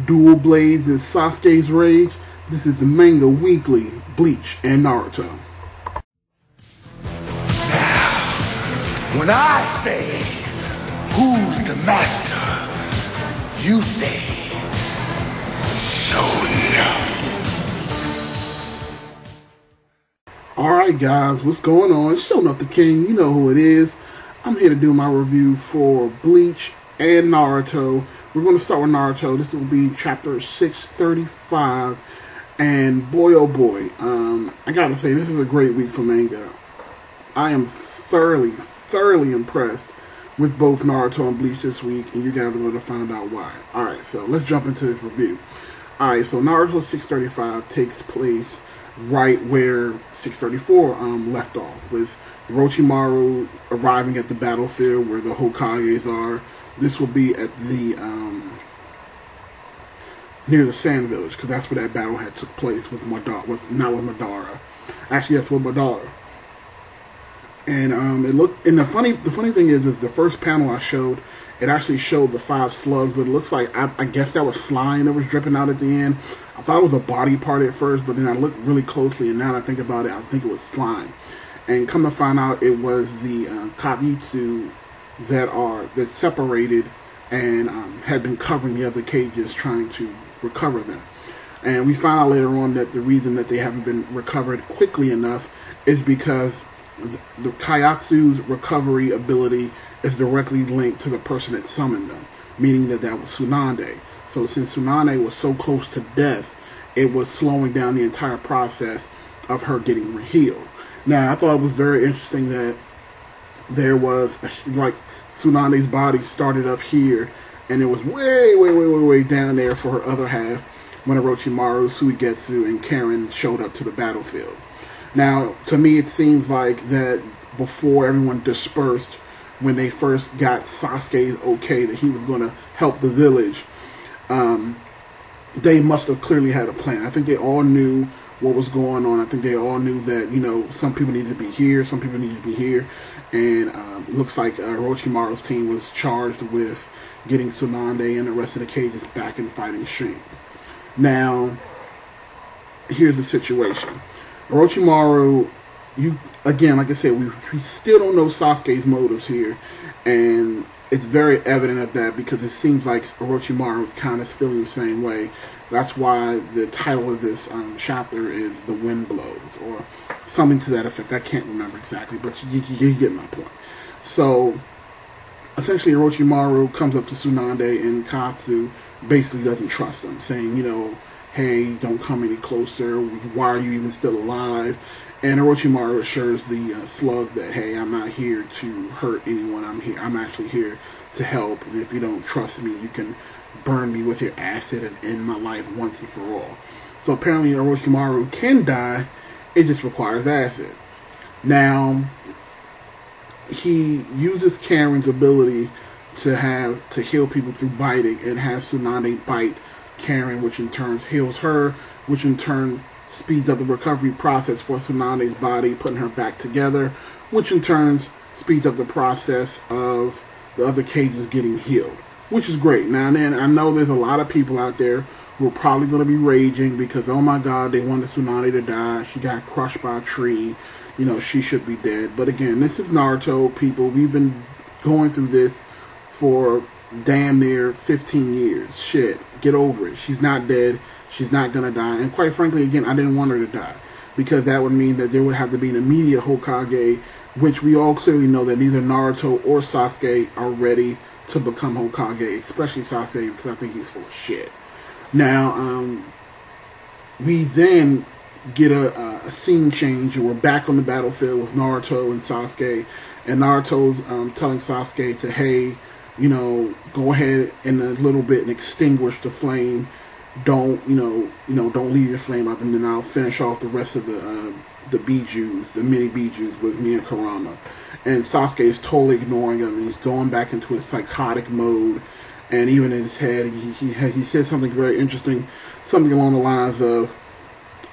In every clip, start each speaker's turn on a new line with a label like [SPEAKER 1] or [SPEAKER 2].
[SPEAKER 1] Dual Blades and Sasuke's Rage. This is the Manga Weekly, Bleach and Naruto.
[SPEAKER 2] Now, when I say, who's the master, you say, no.
[SPEAKER 1] Alright guys, what's going on? Showing up the king, you know who it is. I'm here to do my review for Bleach and Naruto. We're going to start with Naruto. This will be chapter 635. And boy, oh boy, I gotta say, this is a great week for manga. I am thoroughly impressed with both Naruto and Bleach this week, and you guys are going to find out why. Alright, so let's jump into this review. Alright, so Naruto 635 takes place right where 634 left off, with Orochimaru arriving at the battlefield where the Hokages are. This will be at the near the Sand Village, because that's where that battle had took place with Madara. Not with Madara, actually, yes, with Madara. And it looked. And the funny thing is the first panel I showed, it actually showed the 5 slugs, but it looks like I guess that was slime that was dripping out at the end. I thought it was a body part at first, but then I looked really closely, and now that I think about it, I think it was slime. And come to find out, it was the Kagetsu that separated and had been covering the other cages, trying to recover them. And we found out later on that the reason that they haven't been recovered quickly enough is because the Kagetsu's recovery ability is directly linked to the person that summoned them, meaning that was Tsunade. So since Tsunade was so close to death, it was slowing down the entire process of her getting healed. Now, I thought it was very interesting that there was, like, Tsunade's body started up here, and it was way down there for her other half when Orochimaru, Suigetsu, and Karen showed up to the battlefield. Now, to me, it seems like that before everyone dispersed, when they first got Sasuke's okay that he was going to help the village, they must have clearly had a plan. I think they all knew what was going on. I think they all knew that, you know, some people needed to be here, some people needed to be here, and it looks like Orochimaru's team was charged with getting Tsunade and the rest of the cages back in fighting shape. Now, here's the situation. Orochimaru, again, like I said, we still don't know Sasuke's motives here, and it's very evident of that because it seems like Orochimaru is kind of feeling the same way. That's why the title of this chapter is The Wind Blows, or something to that effect. I can't remember exactly, but you get my point. So, essentially, Orochimaru comes up to Tsunade, and Katsu basically doesn't trust him, saying, you know, hey, don't come any closer, why are you even still alive? And Orochimaru assures the slug that, hey, I'm not here to hurt anyone, I'm actually here to help, and if you don't trust me, you can burn me with your acid and end my life once and for all. So apparently Orochimaru can die, it just requires acid. Now, he uses Karen's ability to heal people through biting, and has Tsunade bite Karen, which in turn heals her, which in turn speeds up the recovery process for Tsunade's body, putting her back together, which in turn speeds up the process of the other cages getting healed, which is great. Now then, I know there's a lot of people out there who are probably going to be raging because, oh my god, they wanted Tsunade to die, she got crushed by a tree, you know, she should be dead. But again, this is Naruto, people. We've been going through this for damn near 15 years. Shit, get over it. She's not dead. She's not going to die. And quite frankly, again, I didn't want her to die, because that would mean that there would have to be an immediate Hokage, which we all clearly know that neither Naruto or Sasuke are ready to become Hokage, especially Sasuke, because I think he's full of shit. Now, we then get a scene change, and we're back on the battlefield with Naruto and Sasuke, and Naruto's telling Sasuke to, hey, you know, go ahead in a little bit and extinguish the flame. Don't don't leave your flame up, and then I'll finish off the rest of the Bijus, the mini Bijus, with me and Kurama. And Sasuke is totally ignoring him, and he's going back into his psychotic mode. And even in his head, he said something very interesting, something along the lines of,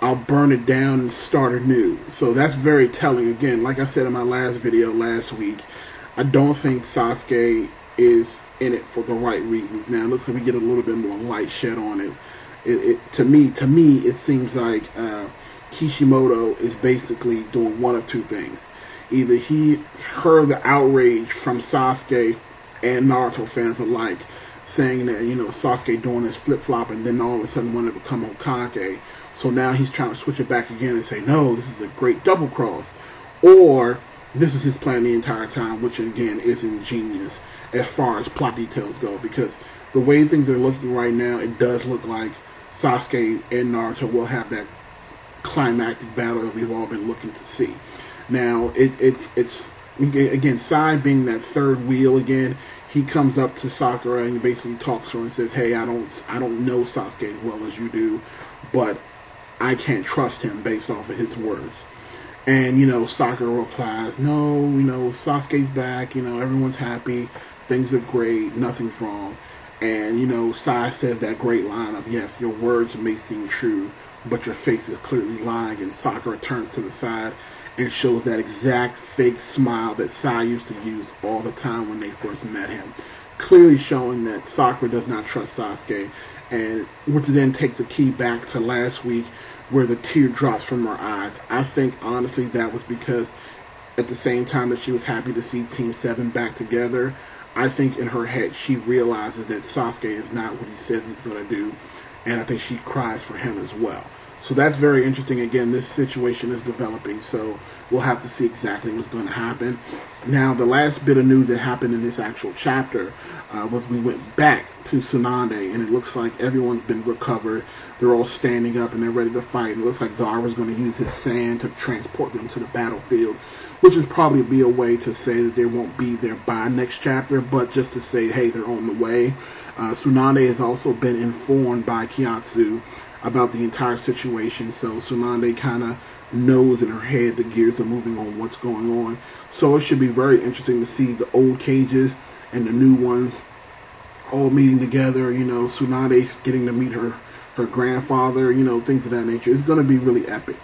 [SPEAKER 1] I'll burn it down and start anew. So that's very telling. Again, like I said in my last video last week, I don't think Sasuke is in it for the right reasons. Now, it looks like we get a little bit more light shed on it. To me, it seems like Kishimoto is basically doing one of two things. Either he heard the outrage from Sasuke and Naruto fans alike, saying that, Sasuke doing this flip-flop and then all of a sudden wanted to become Hokage. So now he's trying to switch it back again and say, no, this is a great double cross. Or this is his plan the entire time, which again is ingenious as far as plot details go, because the way things are looking right now, it does look like Sasuke and Naruto will have that climactic battle that we've all been looking to see. Now, it's again, Sai being that third wheel again, he comes up to Sakura and basically talks to her and says, hey, I don't know Sasuke as well as you do, but I can't trust him based off of his words. And, Sakura replies, no, Sasuke's back, everyone's happy, things are great, nothing's wrong. And, Sai says that great line of, yes, your words may seem true, but your face is clearly lying. And Sakura turns to the side and shows that exact fake smile that Sai used to use all the time when they first met him. Clearly showing that Sakura does not trust Sasuke, and which then takes a key back to last week where the tear drops from her eyes. I think, honestly, that was because at the same time that she was happy to see Team 7 back together, I think in her head she realizes that Sasuke is not what he says he's going to do, and I think she cries for him as well. So that's very interesting. Again, this situation is developing, so we'll have to see exactly what's going to happen. Now, the last bit of news that happened in this actual chapter was we went back to Tsunade, and it looks like everyone's been recovered. They're all standing up, and they're ready to fight. It looks like Zara's going to use his sand to transport them to the battlefield, which is probably be a way to say that they won't be there by next chapter, but just to say, hey, they're on the way. Tsunade has also been informed by Kyatsu about the entire situation, so Tsunade kind of knows in her head the gears are moving on what's going on. So it should be very interesting to see the old cages and the new ones all meeting together. Tsunade's getting to meet her grandfather, things of that nature. It's going to be really epic.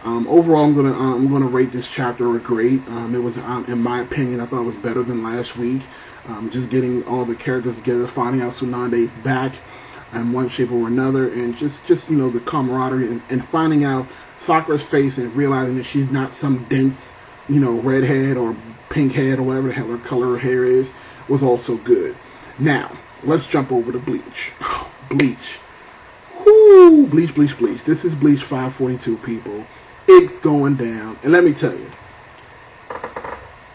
[SPEAKER 1] Overall, I'm gonna rate this chapter a great. It was, in my opinion, I thought it was better than last week. Just getting all the characters together, finding out Tsunade's back in one shape or another, and just the camaraderie and finding out Sakura's face and realizing that she's not some dense, redhead or pink head or whatever the hell her color her hair is, was also good. Now, let's jump over to Bleach. Bleach. Woo! Bleach. This is Bleach 542, people. It's going down. And let me tell you,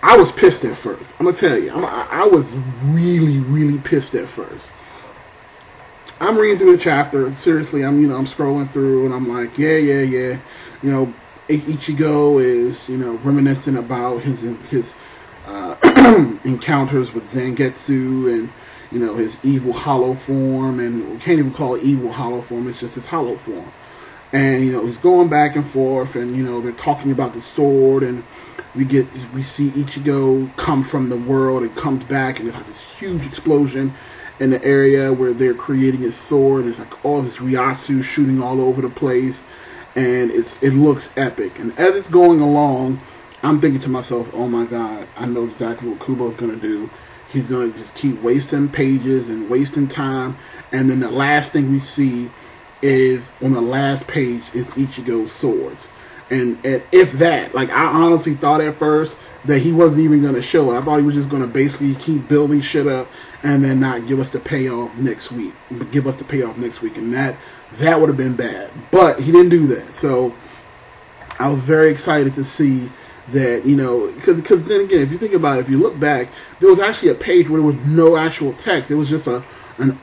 [SPEAKER 1] I was pissed at first. I'm going to tell you, I was really, really pissed at first. I'm reading through the chapter. Seriously, I'm scrolling through, and I'm like, yeah. Ichigo is, reminiscing about his encounters with Zangetsu and, his evil hollow form, and we can't even call it evil hollow form, it's just his hollow form. And, he's going back and forth, and, they're talking about the sword, and we see Ichigo come from the world and comes back, and there's like this huge explosion in the area where they're creating his sword. There's like all this Ryatsu shooting all over the place, and it looks epic. And as it's going along, I'm thinking to myself, oh my god, I know exactly what Kubo's going to do. He's going to just keep wasting pages and wasting time, and then the last thing we see is, on the last page, is Ichigo's swords. And if that, like, I honestly thought at first that he wasn't even going to show it. I thought he was just going to basically keep building shit up and then not give us the payoff next week. And that would have been bad. But he didn't do that. So I was very excited to see that, because then again, if you think about it, if you look back, there was actually a page where there was no actual text. It was just an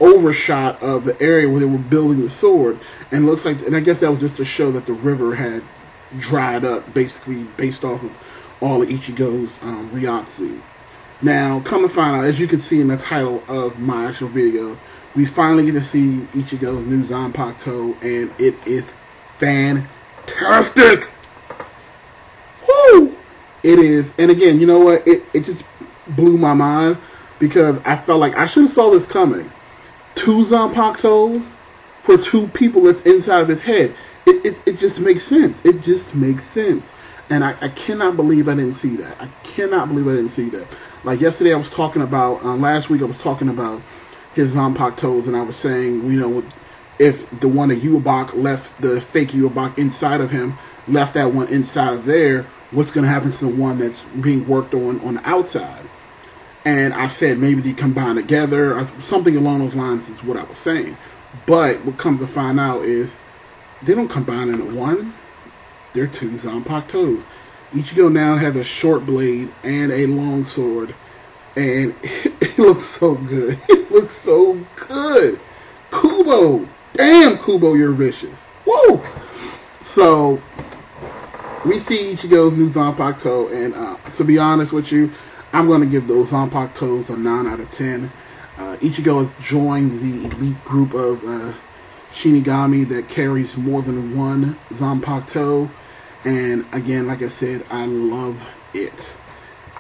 [SPEAKER 1] overshot of the area where they were building the sword. And it looks like, and I guess that was just to show that the river had dried up, basically based off of all of Ichigo's Ryatsu. Now, come to find out, as you can see in the title of my actual video, we finally get to see Ichigo's new Zanpakuto, and it is fantastic! Woo! It is, and again, you know what, it just blew my mind, because I felt like I should have saw this coming. 2 Zanpakutos for 2 people that's inside of his head. It just makes sense. It just makes sense. And I cannot believe I didn't see that. I cannot believe I didn't see that. Like yesterday I was talking about, last week I was talking about his Zanpakutos, and I was saying, you know, if the one that Yubak left, the fake Yubak inside of him, left that one inside of there, what's going to happen to the one that's being worked on the outside? And I said maybe they combine together, something along those lines is what I was saying. But what comes to find out is they don't combine into one. They're two Zanpakutos. Ichigo now has a short blade and a long sword, and it looks so good. It looks so good. Kubo, damn Kubo, you're vicious. Woo! So we see Ichigo's new Zanpakuto, and to be honest with you, I'm going to give those Zanpakutos a 9 out of 10. Ichigo has joined the elite group of Shinigami that carries more than one Zanpakuto. And again, like I said, I love it.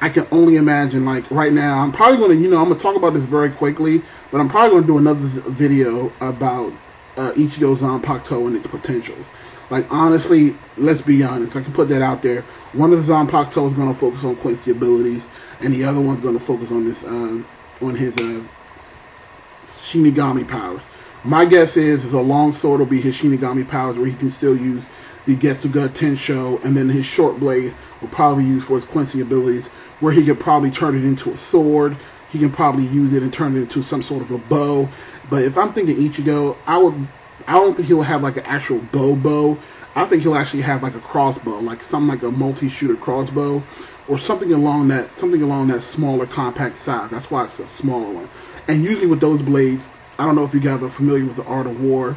[SPEAKER 1] I can only imagine, like right now, I'm probably going to, I'm going to talk about this very quickly, but I'm probably going to do another video about Ichigo's Zanpakuto and its potentials. Like, honestly, let's be honest. I can put that out there. One of the Zanpakuto is going to focus on Quincy abilities, and the other one's going to focus on this, on his Shinigami powers. My guess is the long sword will be his Shinigami powers, where he can still use the Getsuga Tensho, and then his short blade will probably use for his Quincy abilities, where he could probably turn it into a sword. He can probably use it and turn it into some sort of a bow. But if I'm thinking Ichigo, I don't think he'll have like an actual bow. I think he'll actually have like a crossbow, like something like a multi-shooter crossbow, or something along that smaller compact size. That's why it's a smaller one. And usually with those blades, I don't know if you guys are familiar with the art of war,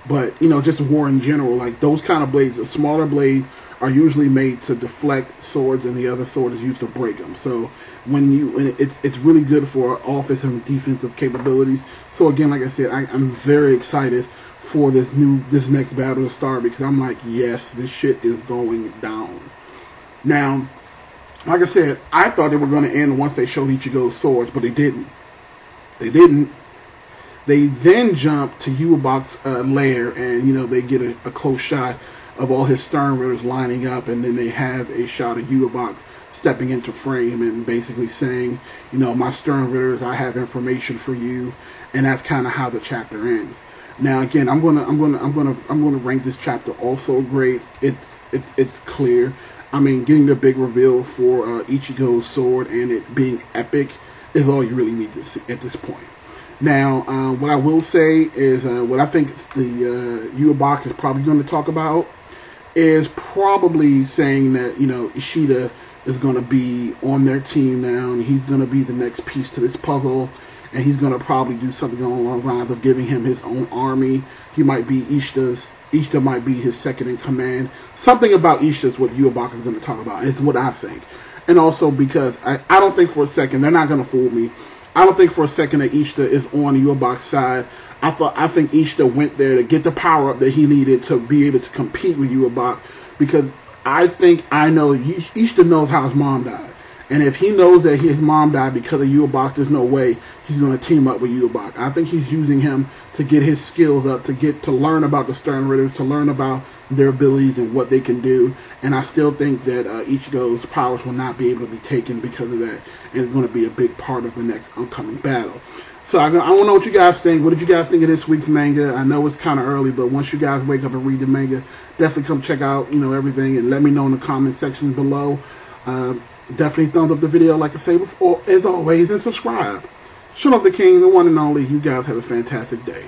[SPEAKER 1] but just war in general, like those kind of blades, the smaller blades are usually made to deflect swords, and the other sword is used to break them. So it's really good for offensive and defensive capabilities. So again, like I said, I'm very excited for this next battle to start, because I'm like, yes, this shit is going down. Now, like I said, I thought they were going to end once they showed Ichigo's swords, but they didn't. They then jump to Yubak's lair, and they get a close shot of all his stern ridders lining up, and then they have a shot of Yubak stepping into frame and basically saying, my stern ridders, I have information for you, and that's kind of how the chapter ends. Now again, I'm gonna rank this chapter also great. It's clear. I mean, getting the big reveal for Ichigo's sword and it being epic is all you really need to see at this point. Now, what I will say is what I think the Yubak is probably going to talk about is probably saying that, Ishida is going to be on their team now, and he's going to be the next piece to this puzzle, and he's going to probably do something along the lines of giving him his own army. He might be Ishida might be his second in command. Something about Ishida is what Yubak is going to talk about. It's what I think. And also because I don't think for a second, they're not going to fool me. I don't think for a second that Ishida is on Yubak's side. I think Ishida went there to get the power up that he needed to be able to compete with Yubak, because I know Ishida knows how his mom died. And if he knows that his mom died because of Yubak, there's no way he's going to team up with Yubak. I think he's using him to get his skills up, to learn about the Stern Ridders, to learn about their abilities and what they can do. And I still think that Ichigo's powers will not be able to be taken because of that. And it's going to be a big part of the next upcoming battle. So I want to know what you guys think. What did you guys think of this week's manga? I know it's kind of early, but once you guys wake up and read the manga, definitely come check out, everything, and let me know in the comment section below. Definitely thumbs up the video, like I say before, as always, and subscribe. Shut up the king, the one and only. You guys have a fantastic day.